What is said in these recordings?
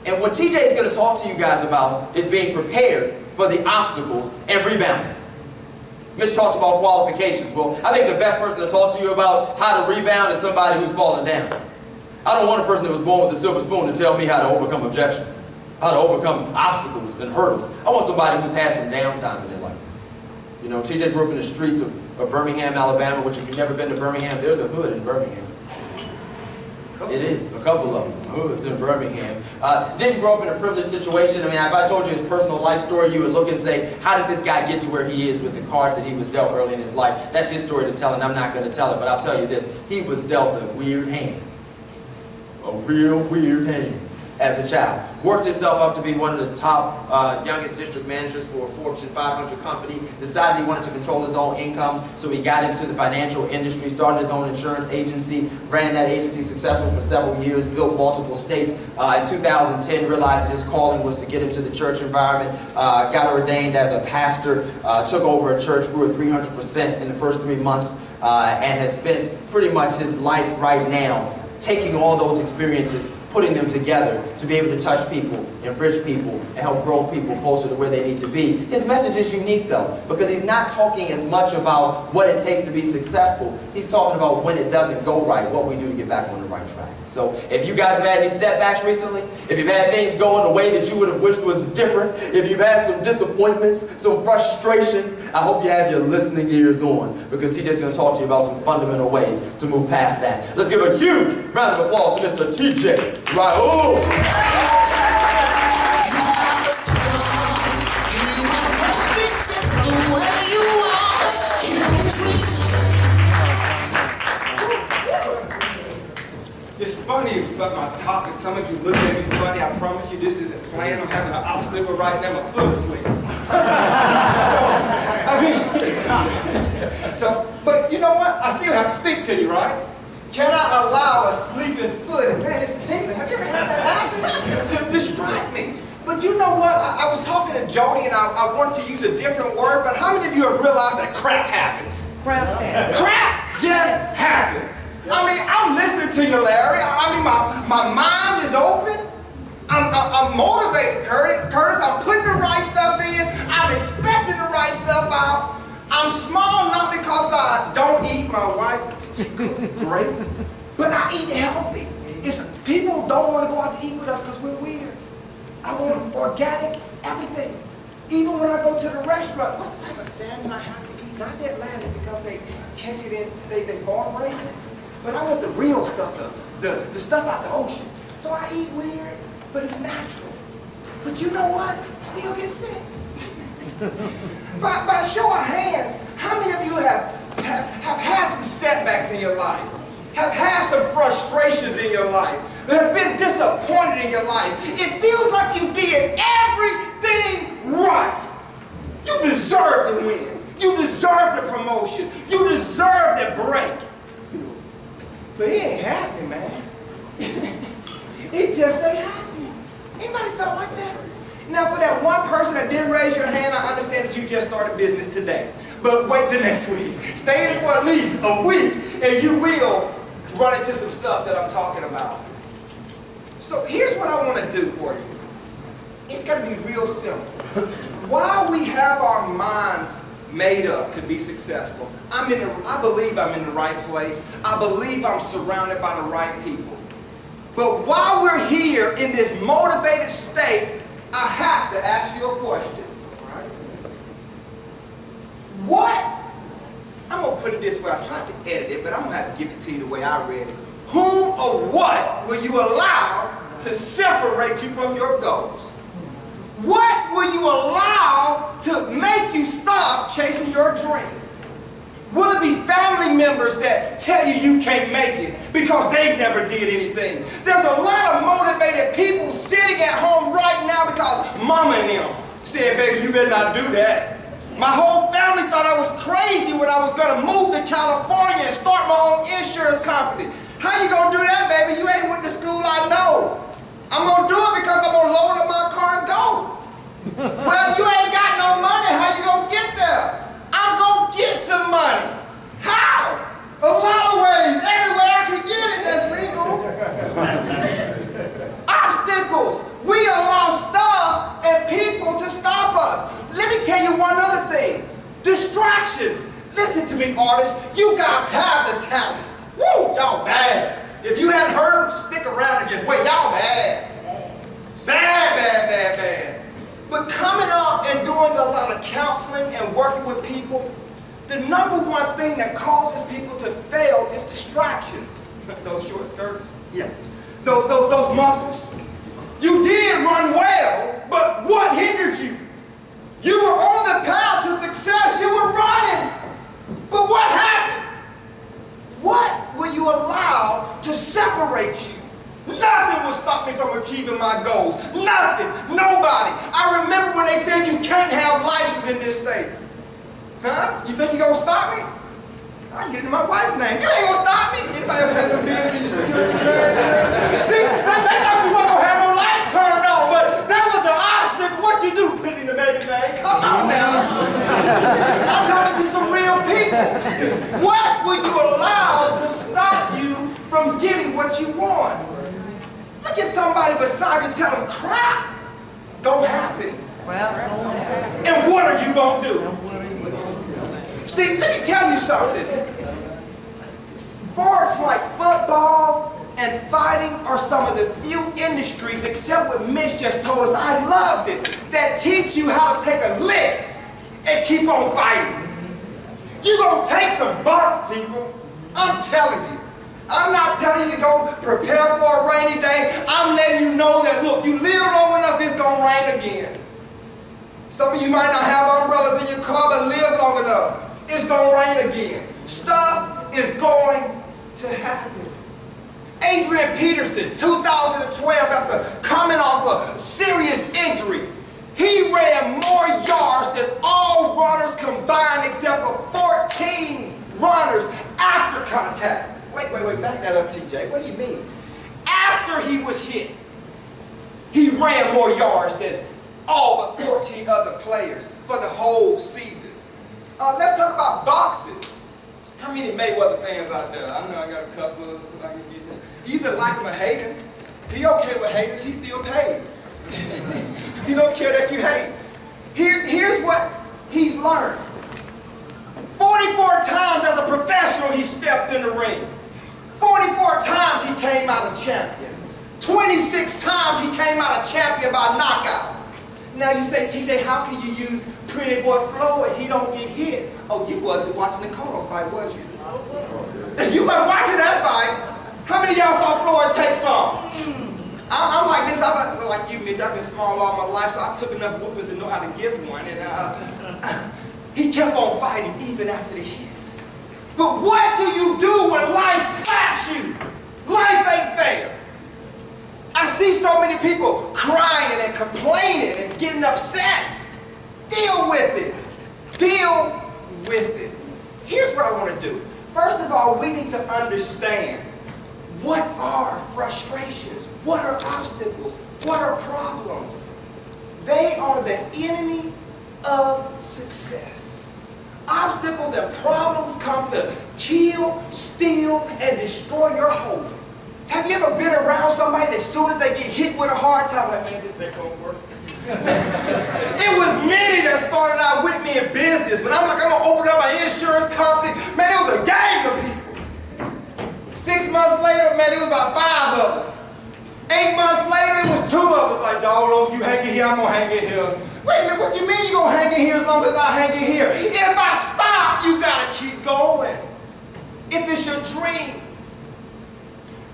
And what TJ is going to talk to you guys about is being prepared for the obstacles and rebounding. Mitch talked about qualifications. Well, I think the best person to talk to you about how to rebound is somebody who's fallen down. I don't want a person that was born with a silver spoon to tell me how to overcome objections, how to overcome obstacles and hurdles. I want somebody who's had some downtime in their life. You know, TJ grew up in the streets of Birmingham, Alabama, which if you've never been to Birmingham, there's a hood in Birmingham. It is, a couple of them, hoods in Birmingham. Didn't grow up in a privileged situation. I mean, if I told you his personal life story, you would look and say, how did this guy get to where he is with the cards that he was dealt early in his life? That's his story to tell, and I'm not going to tell it, but I'll tell you this. He was dealt a weird hand. A real weird hand as a child. Worked himself up to be one of the top youngest district managers for a Fortune 500 company. Decided he wanted to control his own income, so he got into the financial industry, started his own insurance agency, ran that agency successful for several years, built multiple states. In 2010, realized that his calling was to get into the church environment, got ordained as a pastor, took over a church, grew at 300% in the first 3 months, and has spent pretty much his life right now taking all those experiences, putting them together to be able to touch people, enrich people, and help grow people closer to where they need to be. His message is unique though, because he's not talking as much about what it takes to be successful. He's talking about when it doesn't go right, what we do to get back on the right track. So if you guys have had any setbacks recently, if you've had things going the way that you would have wished was different, if you've had some disappointments, some frustrations, I hope you have your listening ears on, because TJ's going to talk to you about some fundamental ways to move past that. Let's give a huge round of applause to Mr. TJ Rowell. It's funny about my topic. Some of you look at me funny. I promise you this isn't planned. I'm having an obstacle right now. My foot is asleep. But you know what? I still have to speak to you, right? Can I allow a sleeping foot, and man, it's tingling. Have you ever had that happen? To distract me. But you know what? I was talking to Jody, and I wanted to use a different word, but how many of you have realized that crap happens? Crap happens. Crap just happens. I mean, I'm listening to you, Larry. I mean, my mind is open. I'm motivated, Curtis. I'm putting the right stuff in. I'm expecting the right stuff out. I'm small not because I don't eat. My wife, she cooks great, but I eat healthy. People don't want to go out to eat with us because we're weird. I want organic everything. Even when I go to the restaurant, what's the type of salmon I have to eat? Not the Atlantic because they catch it in, they farm raise it. But I want the real stuff, the stuff out the ocean. So I eat weird, but it's natural. But you know what? Still get sick. By show of hands, how many of you have had some setbacks in your life? Have had some frustrations in your life? Have been disappointed in your life? It feels like you did everything right. You deserve to win. You deserve the promotion. You deserve the break. But it ain't happening, man. It just ain't happening. Anybody felt like that? Now, for that one person that didn't raise your hand, I understand that you just started business today. But wait till next week. Stay in it for at least a week, and you will run into some stuff that I'm talking about. So here's what I want to do for you. It's going to be real simple. While we have our minds made up to be successful, I believe I'm in the right place. I believe I'm surrounded by the right people. But while we're here in this motivated state, I have to ask you a question. What? I'm going to put it this way. I tried to edit it, but I'm going to have to give it to you the way I read it. Whom or what will you allow to separate you from your goals? What will you allow to make you stop chasing your dream? Will it be family members that tell you you can't make it because they never did anything? There's a lot of motivated people sitting at home right now because mama and them said, baby, you better not do that. My whole family thought I was crazy when I was going to move to California and start my own insurance company. How you going to do that, baby? You ain't went to school, I know. I'm going to do it because I'm going to load up my car and go. Well, you ain't got no money. How you going to get there? I'm going to get some money. How? A lot of ways. Every way I can get it that's legal. Obstacles. We allow stuff and people to stop us. Let me tell you one other thing. Distractions. Listen to me, artists. You guys have the talent. Woo! Y'all bad. If you hadn't heard them, stick around and just wait. Y'all bad. Bad, bad, bad, bad. But coming up and doing a lot of counseling and working with people, the number one thing that causes people to fail is distractions. Those short skirts? Yeah. Those muscles. You did run well, but what hindered you? You were on the path to success. You were running. But what happened? What will you allow to separate you? Nothing will stop me from achieving my goals. Nothing. Nobody. I remember when they said you can't have license in this state. Huh? You think you're going to stop me? I can get it in my wife's name. You ain't going to stop me. Anybody ever had them bills in your church? See, they thought you weren't going to have no lights turned on, but that was an obstacle. What you do? Put it in the baby name. Come on now. I'm talking to some real people. What will you allow to stop you from getting what you want? Look at somebody beside you, tell them, crap don't happen. And what are you going to do? See, let me tell you something. Sports like football and fighting are some of the few industries, except what Mitch just told us, I loved it, that teach you how to take a lick and keep on fighting. You're going to take some bumps, people. I'm telling you. I'm not telling you to go prepare for a rainy day. I'm letting you know that, look, you live long enough, it's going to rain again. Some of you might not have umbrellas in your car, but live long enough. It's going to rain again. Stuff is going to happen. Adrian Peterson, 2012, after coming off a serious injury, he ran more yards than all runners combined except for 14 runners after contact. Wait, back that up, TJ. What do you mean? After he was hit, he ran more yards than all but 14 other players for the whole season. Let's talk about boxing. How many Mayweather fans out there? I know I got a couple of them. You either like him or hate him. He okay with haters. He still paid. He don't care that you hate. Here's what he's learned. 44 times as a professional he stepped in the ring. 44 times he came out a champion. 26 times he came out a champion by knockout. Now you say, TJ, how can you use Pretty Boy Floyd? He don't get hit. Oh, you wasn't watching the Cotto fight, was you? You weren't watching that fight. How many of y'all saw Floyd take some? I'm like this. I'm like you, Mitch. I've been small all my life, so I took enough whoopers to know how to give one. And he kept on fighting even after the hits. But what do you do when life slaps you? Life ain't fair. I see so many people crying and complaining and getting upset. Deal with it. Deal with it. Here's what I want to do. First of all, we need to understand what are frustrations? What are obstacles? What are problems? They are the enemy of success. Obstacles and problems come to kill, steal, and destroy your hope. Have you ever been around somebody that as soon as they get hit with a hard time, like, man, this ain't gonna work? It was many that started out with me in business. When I'm like, I'm gonna open up my insurance company, man, it was a gang of people. 6 months later, man, it was about 5 of us. 8 months later, it was 2 of us. Like, dog, you hang in here, I'm gonna hang in here. Wait a minute, what you mean you gonna hang in here as long as I hang in here? If I stop, you gotta keep going. If it's your dream.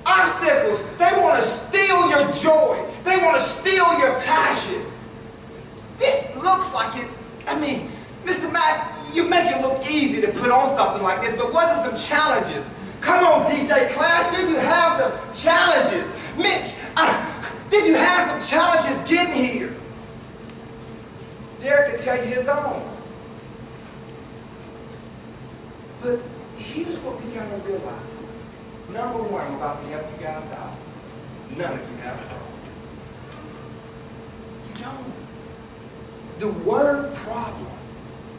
Obstacles, they want to steal your joy. They want to steal your passion. This looks like it. I mean, Mr. Mac, you make it look easy to put on something like this, but was it some challenges? Come on, DJ Clash, did you have some challenges? Mitch, did you have some challenges getting here? Derrick can tell you his own. But here's what we got to realize. Number one, I'm about to help you guys out. None of you have problems. You don't. The word problem,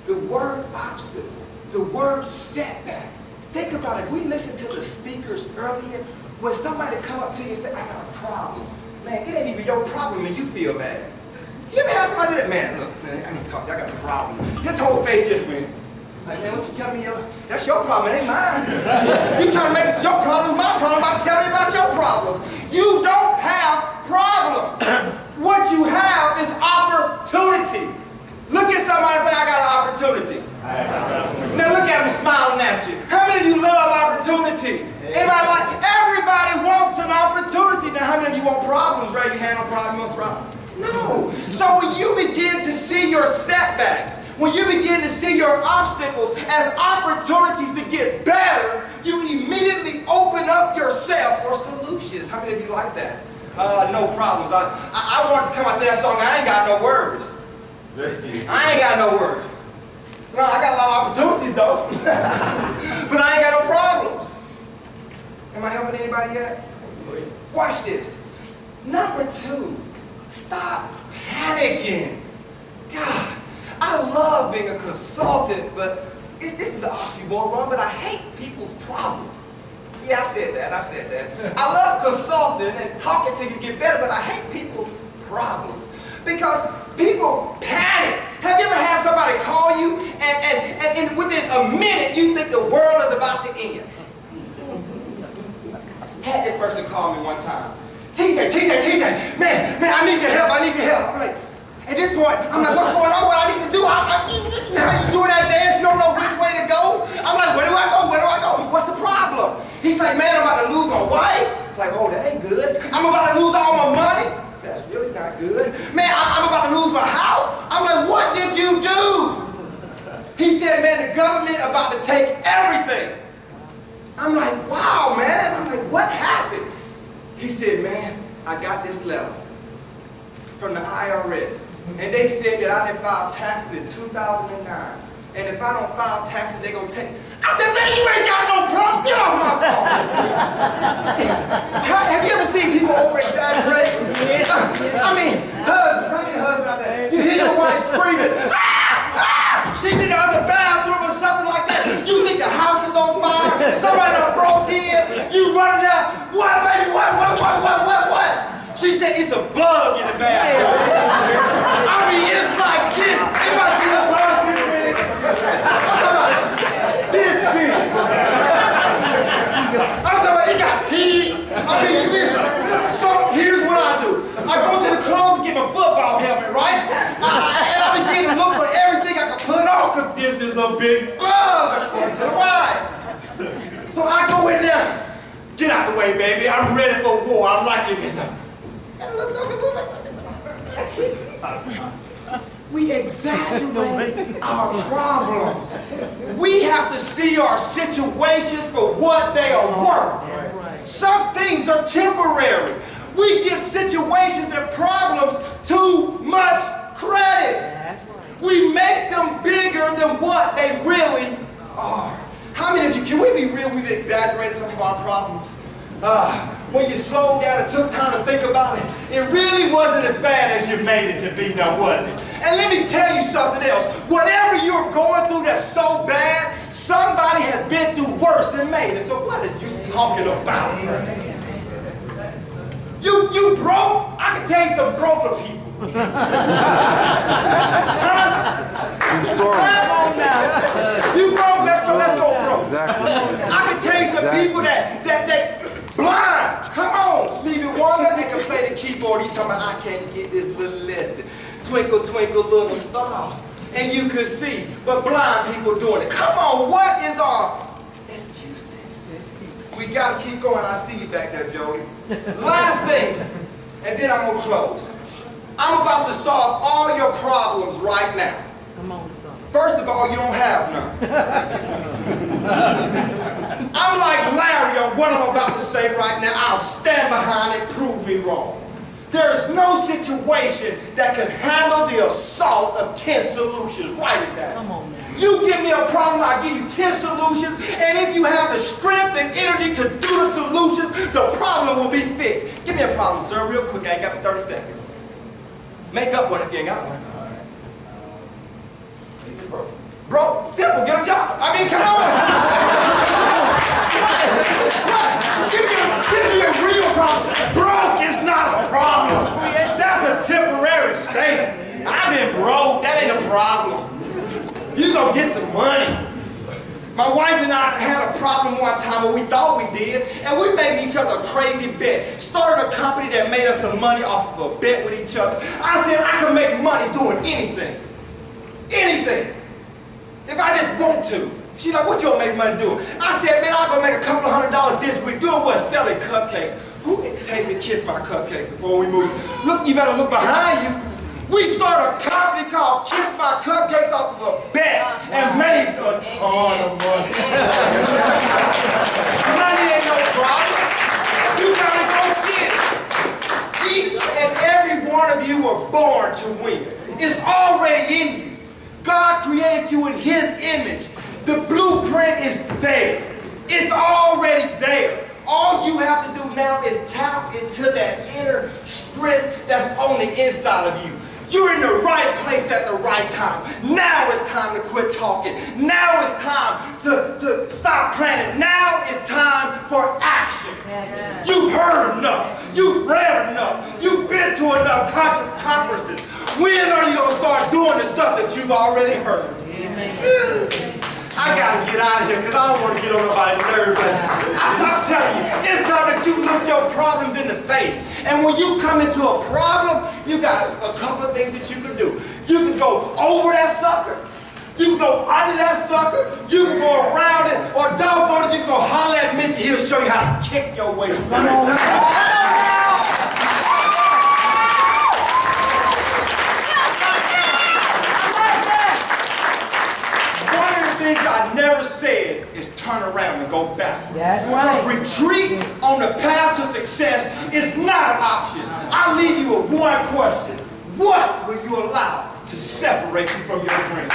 the word obstacle, the word setback. Think about it. We listened to the speakers earlier. When somebody come up to you and say, I got a problem. Man, it ain't even your problem and you feel bad. You ever have somebody that, man, look, man, I need to talk to you, I got a problem. His whole face just went, like, man, what you telling me? That's your problem, it ain't mine. You trying to make your problem my problem by telling me about your problems. You don't have problems. What you have is opportunities. Look at somebody and say, I got an opportunity. Now look at them smiling at you. How many of you love opportunities? Everybody wants an opportunity. Now how many of you want problems? Raise your hand on problems. No. So when you begin to see your setbacks, when you begin to see your obstacles as opportunities to get better, you immediately open up yourself for solutions. How many of you like that? No problems. I want to come out to that song. I ain't got no worries. I ain't got no worries. No, I got a lot of opportunities though. But I ain't got no problems. Am I helping anybody yet? Watch this. Number 2, stop panicking. God, I love being a consultant, but this is an oxymoron, but I hate people's problems. Yeah, I said that. I love consulting and talking to you to get better, but I hate people's problems. Because people panic. Have you ever had somebody call you and within a minute you think the world is about to end? Had this person call me one time. TJ, man, I need your help. I'm like, at this point, I'm like, what's going on? What I need to do? How you doing that dance? You don't know which way to go? I'm like, where do I go? What's the problem? He's like, man, I'm about to lose my wife. I'm like, oh, that ain't good. I'm about to lose all my money. That's really not good. Man, I'm about to lose my house. I'm like, what did you do? He said, man, the government about to take everything. I'm like, wow, man. I'm like, what happened? He said, man, I got this letter from the IRS. And they said that I didn't file taxes in 2009. And if I don't file taxes, they're going to take... I said, man, you ain't got no problem. Get off my phone. Have you ever seen people over-exaggerate? I mean, husbands. How many husbands out there? You hear your wife screaming, she's in the other bathroom or something like that. You think the house is on fire? Somebody done broke in. You running out. What, baby? What? She said, it's a bug in the bathroom. I mean, it's like this. Anybody see a bug this big? This big. I'm talking about, it got teeth. I mean, listen. So here's what I do. I go to the clothes and get my football helmet, right? And I begin to look for everything I can put on, because this is a big bug, according to the wife. So I go in there. Get out the way, baby. I'm ready for war. I'm liking this. We exaggerate our problems. We have to see our situations for what they are worth. Some things are temporary. We give situations and problems too much credit. We make them bigger than what they really are. How many of you, can we be real, we've exaggerated some of our problems? When you slowed down and took time to think about it, it really wasn't as bad as you made it to be, now was it? And let me tell you something else. Whatever you're going through that's so bad, somebody has been through worse and made it. So what are you talking about? You broke? I can tell you some broker people. You broke? Let's go broke. Exactly. I can tell you some people that blind. Come on, Stevie Wonder, they can play the keyboard. He's talking about, I can't get this little lesson. Twinkle, twinkle, little star. And you could see, but blind people doing it. Come on, what is our excuses? We got to keep going. I see you back there, Jody. Last thing, and then I'm going to close. I'm about to solve all your problems right now. Come on, son. First of all, you don't have none. I'm like Larry on what I'm about to say right now. I'll stand behind it, prove me wrong. There is no situation that can handle the assault of 10 solutions. Write it down. Come on, man. You give me a problem, I'll give you 10 solutions, and if you have the strength and energy to do the solutions, the problem will be fixed. Give me a problem, sir, real quick. I ain't got but 30 seconds. Make up one if you ain't got one. Bro, simple, get a job. I mean, come on. What? Give me a real problem. Broke is not a problem. gonna get some money. My wife and I had a problem one time, or we thought we did, and we made each other a crazy bet. Started a company that made us some money off of a bet with each other. I said I can make money doing anything. Anything. If I just want to. She's like, what you gonna make money doing? I said, man, I'm gonna make a couple of $100 this week doing what? Selling cupcakes. Who tasted Kiss My Cupcakes before we moved? Look, you better look behind you. We started a company called Kiss My Cupcakes off of a bet and made a ton of money. Money ain't no problem. You gotta go get it. Each and every one of you were born to win. It's already in you. God created you in His image. The blueprint is there. It's already there. All you have to do now is tap into that inner strength that's on the inside of you. You're in the right place at the right time. Now it's time to quit talking. Now it's time to stop planning. Now it's time for action. You've heard enough. You've read enough. You've been to enough conferences. When are you going to start doing the stuff that you've already heard? I gotta get out of here because I don't want to get on nobody's nerves, but I'm telling you, it's time that you look your problems in the face. And when you come into a problem, you got a couple of things that you can do. You can go over that sucker. You can go under that sucker. You can go around it, or doggone it, you can go holler at Mitchie. He'll show you how to kick your way through it. I never said is turn around and go back. That's right. Because retreat on the path to success is not an option. I'll leave you with one question. What will you allow to separate you from your dream?